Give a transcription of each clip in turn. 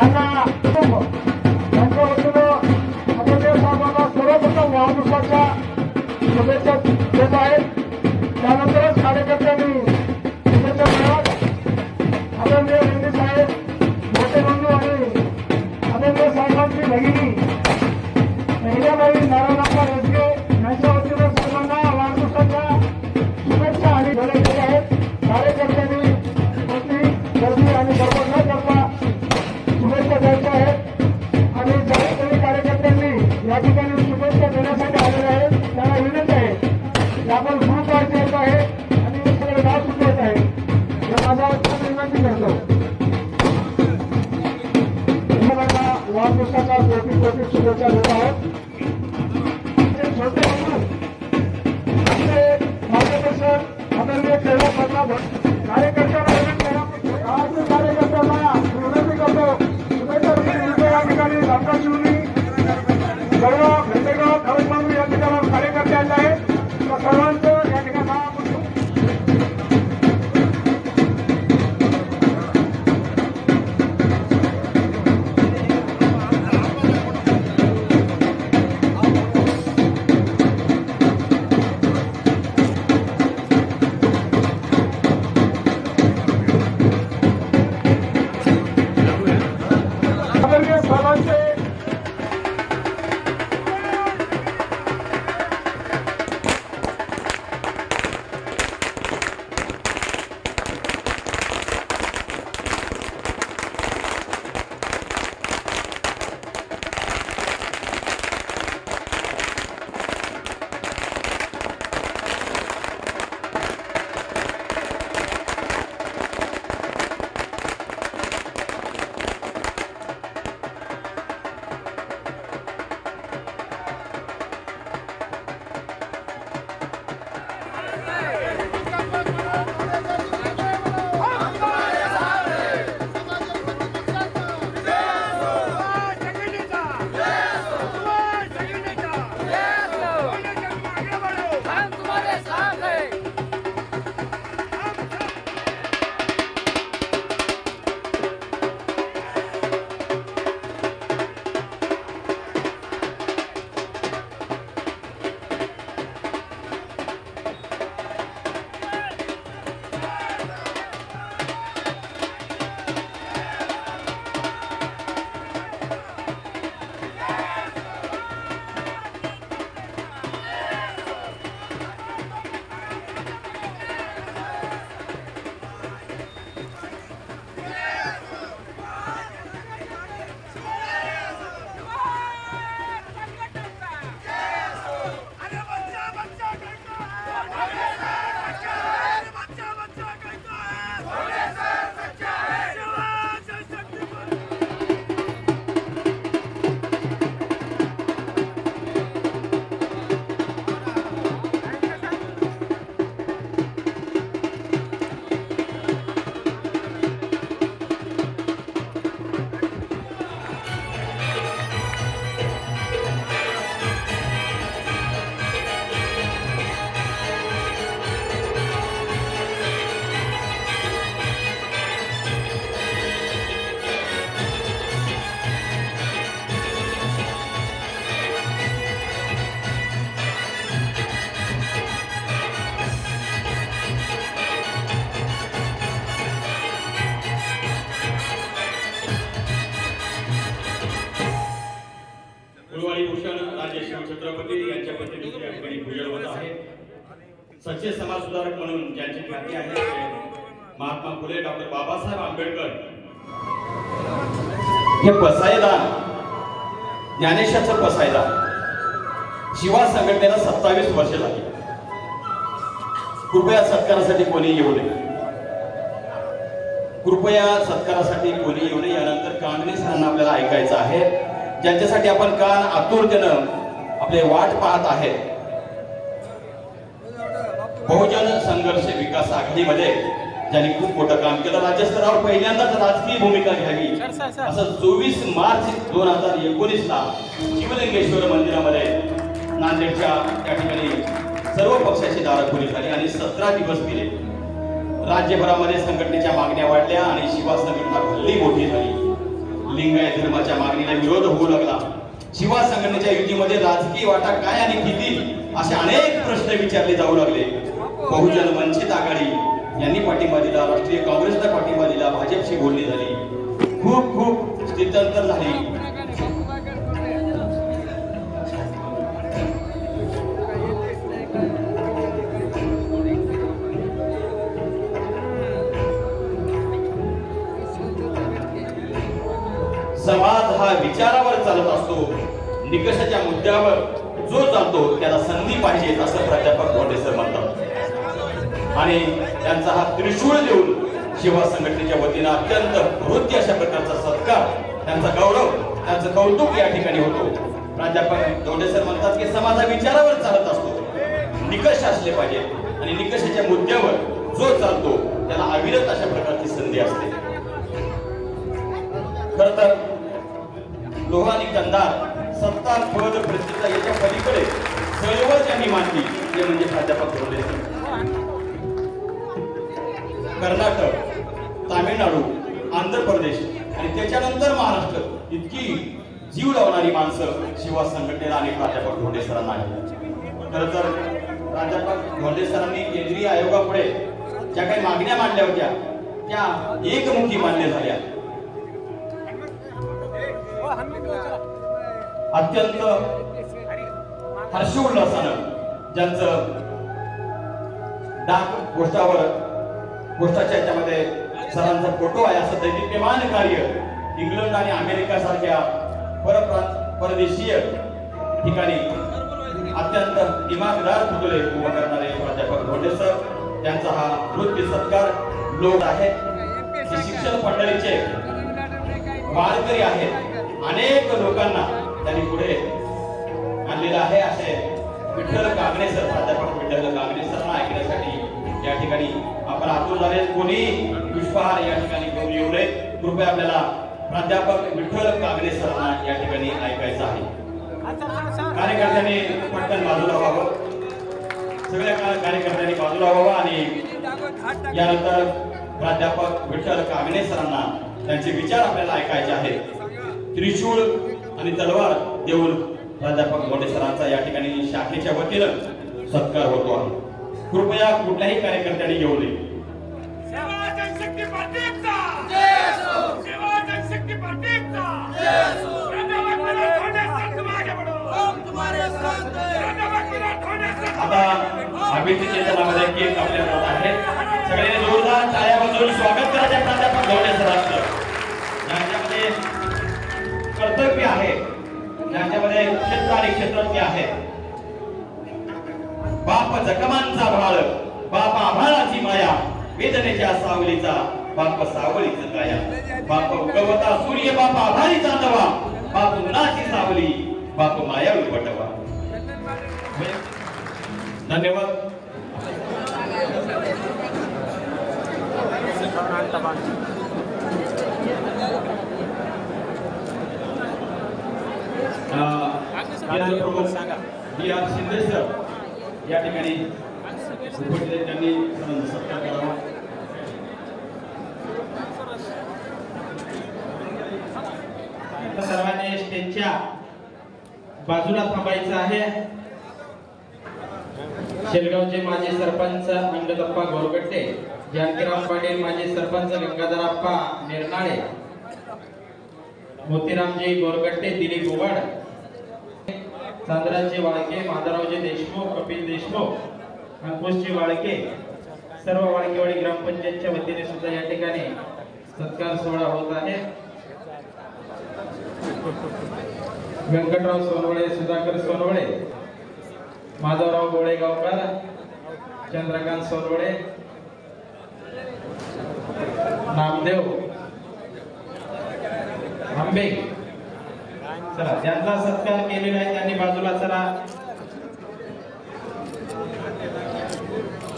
त्यांना त्यांच्या वतीनं आपण साहेबांना सर्वप्रथम वाढदिवसाच्या शुभेच्छा देत आहेत। त्यानंतरच कार्यकर्त्यांनी शुभेच्छा देणार। आदरणीय रेड्डी साहेब, मोठे बंधू आणि आदरणीय साहेबांची भगिनी महिलाबाई नारायणप्पा रेसगे यांच्या वतीनं सर्वांना वाढदिवसाच्या शुभेच्छा आणि धडे दिले आहेत। कार्यकर्त्यांनी गर्दी आणि गडबड न करता शुभेच्छा द्यायच्या आहेत आणि ज्या काही कार्यकर्त्यांनी या ठिकाणी शुभेच्छा देण्यासाठी आलेले आहेत त्यांना विनंती आहे की आपण ग्रुप वाईज येत आहे आणि सगळे गाव सुद्धा येत आहे, हे माझा विनंती करतो। सर्वांना वाढदिवसाच्या कोटी शुभेच्छा देत आहोत। छोटे मार्गदर्शन आदरणीय सेवा कार्यकर्त्यांना विनंती करतो शुभेच्छा या ठिकाणी रामदास शिवनी जळगाव भेंडेगाव खरंच या ठिकाणी कार्यकर्ते आले आहेत। सर्वांचं या ठिकाणी सच्चे समाज सुधारक म्हणून ज्यांची ख्याती आहे महात्मा फुले डॉक्टर बाबासाहेब आंबेडकर हे पसायदान ज्ञानेशाचं पसायदान शिवा संघटनेला 27 वर्ष लागली। कृपया सत्कारासाठी कोणी येऊ नये, कृपया सत्कारासाठी कोणी येऊ नये। यानंतर कांगणे सरांना आपल्याला ऐकायचं आहे, ज्यांच्यासाठी आपण कान आतुरतेनं आपले वाट पाहत आहेत। बहुजन संघर्ष विकास आघाडीमध्ये ज्यांनी खूप मोठं काम केलं, राज्यस्तरावर पहिल्यांदाच राजकीय भूमिका घ्यावी असं 24 मार्च 2019 ला शिवलिंगेश्वर मंदिरामध्ये नांदेडच्या त्या ठिकाणी सर्व पक्षाची दारं खुली झाली आणि 17 दिवस गेले। राज्यभरामध्ये संघटनेच्या मागण्या वाढल्या आणि शिवा संघटना भल्ली मोठी झाली। लिंगायत धर्माच्या मागणीला विरोध होऊ लागला. शिवा संघटनेच्या युतीमध्ये राजकीय वाटा काय आणि किती असे अनेक प्रश्न विचारले जाऊ लागले. बहुजन वंचित आघाडी यांनी पाठिंबा दिला, राष्ट्रीय काँग्रेसला पाठिंबा दिला, भाजपशी बोलणी झाली, खूप स्थित्यंतर झाली. समाज हा विचारावर चालत असतो, निकषाच्या मुद्द्यावर जो चालतो त्याला संधी पाहिजे असं प्राध्यापक भोंडे सर म्हणतात. आणि त्यांचा हा त्रिशूळ देऊन शिवा संघटनेच्या वतीनं अत्यंत हृदय अशा प्रकारचा सत्कार, त्यांचा गौरव, त्यांचं कौतुक या ठिकाणी होतो. प्राध्यापक भोंडे सर म्हणतात की समाज हा विचारावर चालत असतो, निकष असले पाहिजे आणि निकषाच्या मुद्द्यावर जो चालतो त्याला अविरत अशा प्रकारची संधी असते. खर तर लोहा आणि कंधार, सत्ता, पद, प्रसिद्ध याच्या पलीकडे चळवळ ज्यांनी मांडली ते म्हणजे प्राध्यापक भोंडे सर. कर्नाटक, तामिळनाडू, आंध्र प्रदेश आणि त्याच्यानंतर महाराष्ट्र इतकी जीव लावणारी माणसं शिवा संघटनेला आणि प्राध्यापक भोंडे सरांना आहेत. खरं तर प्राध्यापक भोंडे सरांनी केंद्रीय आयोगापुढे ज्या काही मागण्या मांडल्या होत्या त्या एकमुखी मान्य झाल्या. अत्यंत हर्षोल्लासानं ज्यांचं डाक पोस्टाच्या याच्यामध्ये सरांचा फोटो आहे असं दैदिप्यमान कार्य इंग्लंड आणि अमेरिका सारख्या परदेशीय ठिकाणी अत्यंत दिमागदार पुतळे उभा करणारे प्राध्यापक भोंडे सर, त्यांचा हा हृदय सत्कार लोक आहेत. शिक्षण मंडळीचे वारकरी आहेत, अनेक लोकांना त्यांनी पुढे आणलेलं आहे. असे विठ्ठल कागणे सर, प्राध्यापक विठ्ठल कागणे सरांना ऐकण्यासाठी या ठिकाणी आपण आतून झाले. कोणी पुष्पहार या ठिकाणी घेऊन येऊ नये. कृपया आपल्याला प्राध्यापक विठ्ठल कागणे सरांना या ठिकाणी ऐकायचं आहे. कार्यकर्त्यांनी पटकन बाजूला व्हावं, सगळ्या कार्यकर्त्यांनी बाजूला व्हावं आणि यानंतर प्राध्यापक विठ्ठल कागणे सरांना त्यांचे विचार आपल्याला ऐकायचे आहेत. त्रिशूळ आणि तलवार देऊन प्राध्यापक भोंडे सरांचा या ठिकाणी शाखेच्या वतीनं सत्कार होतो आहे. कृपया कुठल्याही कार्यकर्त्यांनी येऊ नये. आता अभिजित चेतनामध्ये केक कापल्या जात आहे. सगळ्यांनी जोरदार टाळ्या वाजवून स्वागत करायचे प्राध्यापक भोंडे सरांचं. यांच्यामध्ये कर्तव्य आहे, यांच्यामध्ये क्षेत्र आणि क्षेत्रज्ञ आहेत. बाप जखमांचा भाळ, बाप आभाळाची माया, वेदनेच्या सावलीचा बाप सावलीच काया. बाप उगवता सूर्य, बाप आभाळीचा नवा, बाप उन्हाची सावली, बाप मायाळू बटवा. धन्यवाद. B.R. शिंदे सर या ठिकाणी त्यांनी सत्कार करावा. सर्वांनी स्टेजच्या बाजूला थांबायचं आहे. शेलगावचे माजी सरपंच अंगदप्पा गोरगट्टे, जानकीराम पाटील माजी सरपंच गंगाधरप्पा निर्नाळे, मोतीरामजी गोरगट्टे, दिलीप उवाड, चांद्राचे वाळके, माधवरावजी देशमुख, कपिल देशमुख, अंकुशजी वाळके, सर्व वाळकेवाडी ग्रामपंचायतच्या वतीने सुद्धा या ठिकाणी सत्कार सोहळा होत आहे. व्यंकटराव सोनवळे, सुधाकर सोनवळे, माधवराव गोळेगावकर, चंद्रकांत सोनवळे, नामदेव आंबे, चला ज्यांचा सत्कार केलेला आहे त्यांनी बाजूला चला.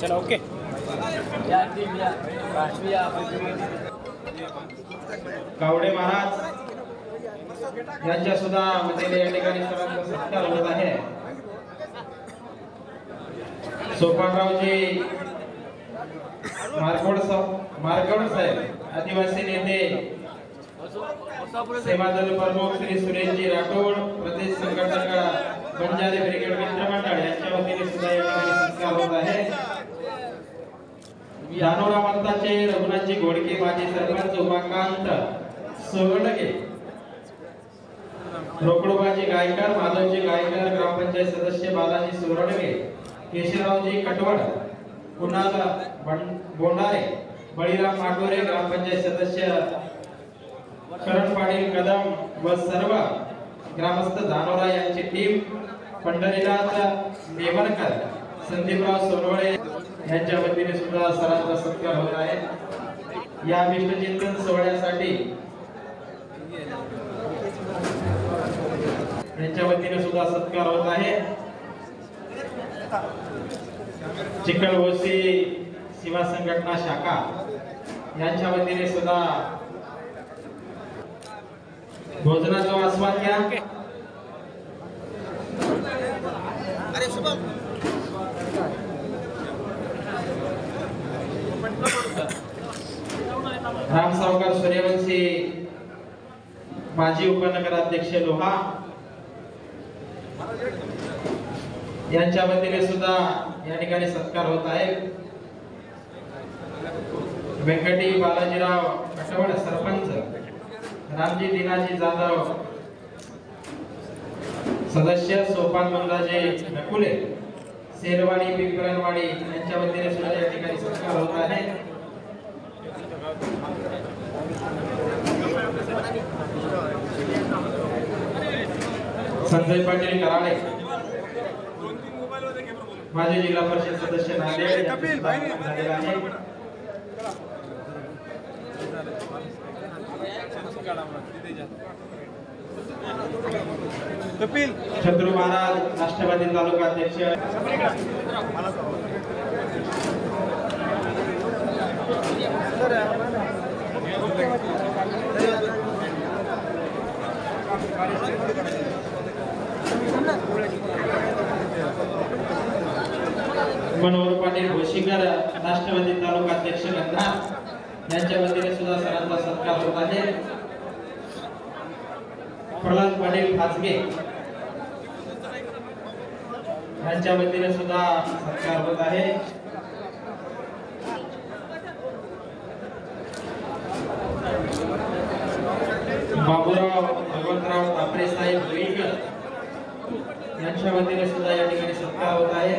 चला ओके. कावडे महाराज यांच्या सुद्धा वतीने या ठिकाणी सर्वांचा सत्कार होत आहे. सोपानरावजी मारकोड साहेब, आदिवासी नेते सेवादल प्रमुख श्री सुरेशजी राठोड, प्रदेश संघटक बंजारे ब्रिगेड मित्र मंडळ यांच्या वतीने सुद्धा या ठिकाणी सत्कार होत आहे. धानोरा मताचे रघुनाथजी घोडके, माजी सरपंच उमाकांत सोरडगे, रोकडोबाजी गायकर, माधवजी गायकर, ग्रामपंचायत सदस्य बालाजी सोरडगे, केशवरावजी कटवड, कुणाल बोंडारे, बळीराम माटोरे, ग्रामपंचायत सदस्य करण पाटील कदम व सर्व ग्रामस्थ धानोरा यांची टीम, पंढरीनाथ नेवरकर, संदीपराव सोनवळे यांच्या वतीने सुद्धा सरांचा सत्कार होत आहे. या विष्णुचिंतन सोहळ्यासाठी यांच्या वतीने सुद्धा सत्कार होत आहे. चिखलवोसी सेवा संघटना शाखा यांच्या वतीने सुद्धा भोजनाचा आस्वाद घ्या. राम सावकार सूर्यवंशी, माजी उपनगराध्यक्ष लोहा यांच्या वतीने सुद्धा या ठिकाणी सत्कार होत आहे. व्यंकटी बालाजीराव कटवड सरपंच, रामजी दिनाजी जाधव सदस्य, सोपान मंदाजे नकुले, शेरवाडी पिंपरणवाडी यांच्या वतीने सुद्धा या ठिकाणी सत्कार होत आहे. संजय पाटील कराळे, माजी जिल्हा परिषद सदस्य नांदेड झालेला आहे. छत्रु महाराज राष्ट्रवादी तालुका अध्यक्ष, मनोहर पाटील भोशीकर, राष्ट्रवादी तालुका अध्यक्ष गंधार यांच्या वतीने सुद्धा सरांचा सत्कार होत आहे. प्रल्हाद पाटील खासगे यांच्या वतीने सुद्धा सत्कार होत आहे. बाबूराव भगवंतराव ठाकरे साहेब वेळकर यांच्या वतीने सुद्धा या ठिकाणी सत्कार होत आहे.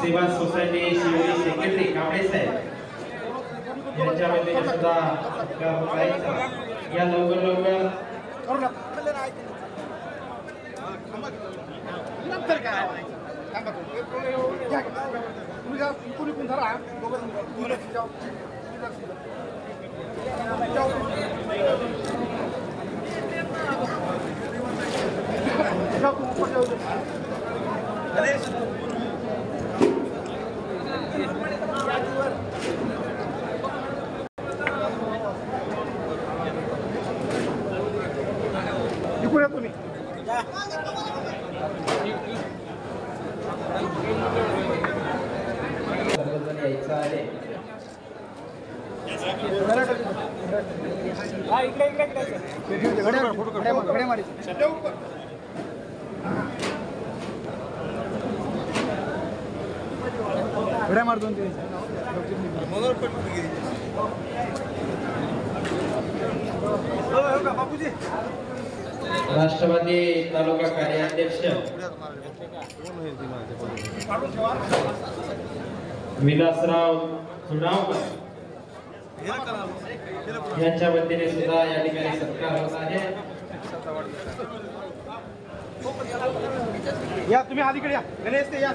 सेवा सोसायटी शिवरी सेक्रेटरी कांबळे साहेब यांच्या वतीने सुद्धा सत्कार होत आहे. या लवकर लवकर तुम्ही सर्वजण यायचं आहे. राष्ट्रवादी तालुका कार्याध्यक्ष विलासराव चुडावकर यांच्या वतीने सुद्धा या ठिकाणी सत्कार होत आहे. या तुम्ही अलीकडे या गणेश ते या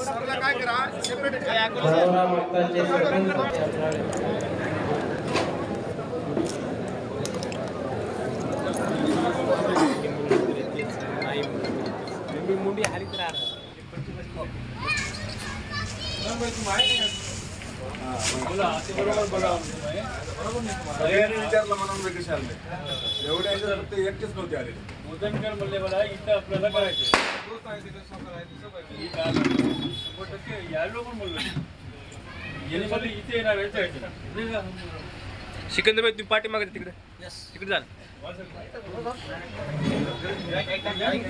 सरला काय करा सेपरेट धानोरा मताचे सरपंच मुंडी हरित राहणार विचारलं म्हणून कसे आले एवढे ते एकटेच नव्हते आले. मुदनकर म्हणले मला इथं आपल्याला करायचं यायलो पण बोललो गेली इथे येणार आहे सिकंदराबाद तुम्ही पाठीमागे तिकडे तिकडे जा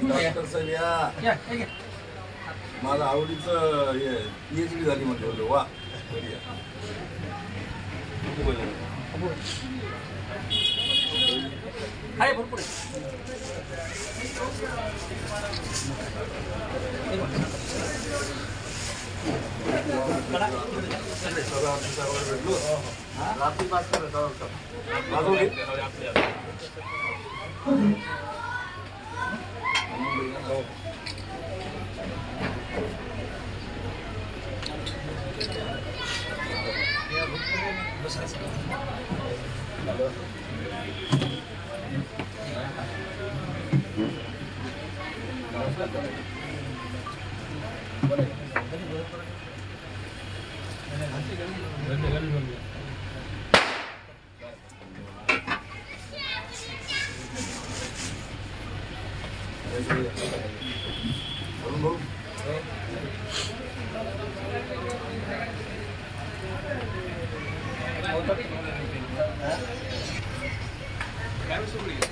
डॉक्टर साहेब या माझं आवडीचं हे PhD झाली म्हणजे वा आहे भरपूर भेटलो रात्री पास काय